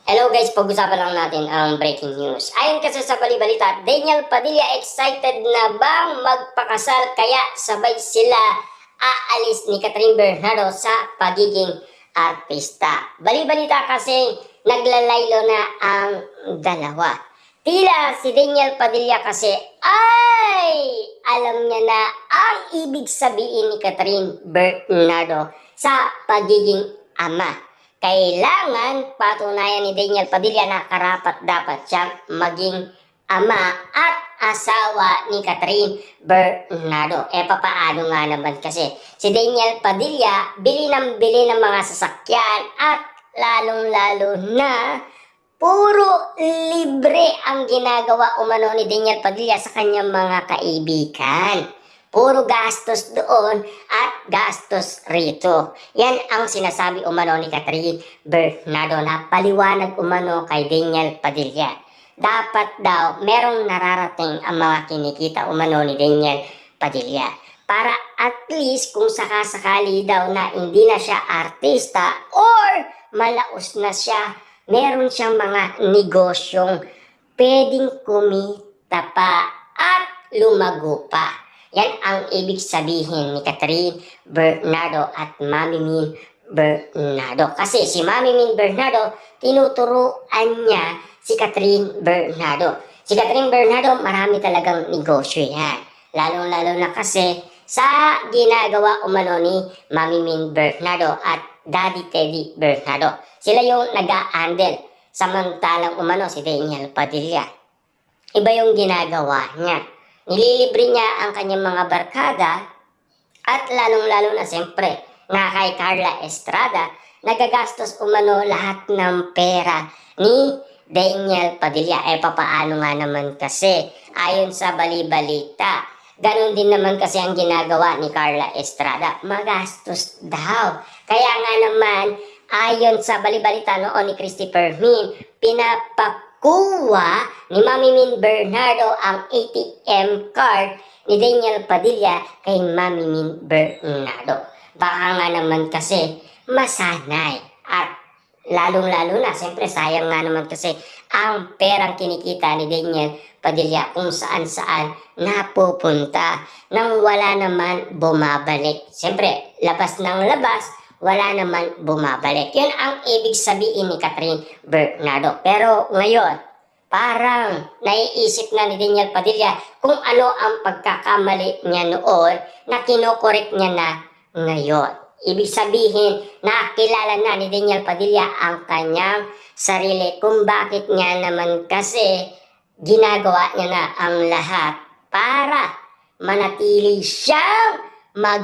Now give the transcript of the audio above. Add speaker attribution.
Speaker 1: Hello guys, pag-usapan lang natin ang breaking news. Ayon kasi sa balibalita, Daniel Padilla excited na bang magpakasal kaya sabay sila aalis ni Catherine Bernardo sa pagiging artista. Balibalita kasi naglalaylo na ang dalawa. Tila si Daniel Padilla kasi ay alam niya na ang ibig sabihin ni Catherine Bernardo sa pagiging ama. Kailangan patunayan ni Daniel Padilla na karapat-dapat siyang maging ama at asawa ni Catherine Bernardo. Papaano nga naman kasi si Daniel Padilla bili ng mga sasakyan at lalong-lalo na puro libre ang ginagawa umano ni Daniel Padilla sa kanyang mga kaibigan. Puro gastos doon at gastos rito. Yan ang sinasabi umano ni Catherine Bernardo na paliwanag umano kay Daniel Padilla. Dapat daw merong nararating ang mga kinikita umano ni Daniel Padilla. Para at least kung sakasakali daw na hindi na siya artista or malaos na siya, meron siyang mga negosyong pwedeng kumita pa at lumago pa. Yan ang ibig sabihin ni Catherine Bernardo at Mami Min Bernardo. Kasi si Mami Min Bernardo, tinuturuan niya si Catherine Bernardo. Si Catherine Bernardo, marami talagang negosyo yan. Lalo-lalo na kasi sa ginagawa umano ni Mami Min Bernardo at Daddy Teddy Bernardo. Sila yung nag-a-handle. Samantalang umano si Daniel Padilla. Iba yung ginagawa niya. Nililibre niya ang kanyang mga barkada at lalong-lalo na siyempre nga kay Carla Estrada, nagagastos umano lahat ng pera ni Daniel Padilla. Papaano nga naman kasi ayon sa balibalita, ganun din naman kasi ang ginagawa ni Carla Estrada, magastos daw. Kaya nga naman, ayon sa balibalita noon ni Christopher Min, kuha ni Mami Min Bernardo ang ATM card ni Daniel Padilla kay Mami Min Bernardo. Baka nga naman kasi masanay at lalong-lalo na, siyempre sayang nga naman kasi ang perang kinikita ni Daniel Padilla kung saan-saan napupunta nang wala naman bumabalik. Siyempre, labas ng labas, wala naman bumabalik. Yun ang ibig sabihin ni Catherine Bernardo. Pero ngayon, parang naiisip na ni Daniel Padilla kung ano ang pagkakamali niya noon na kinokorek niya na ngayon. Ibig sabihin, nakilala na ni Daniel Padilla ang kanyang sarili kung bakit niya naman kasi ginagawa niya na ang lahat para manatili siyang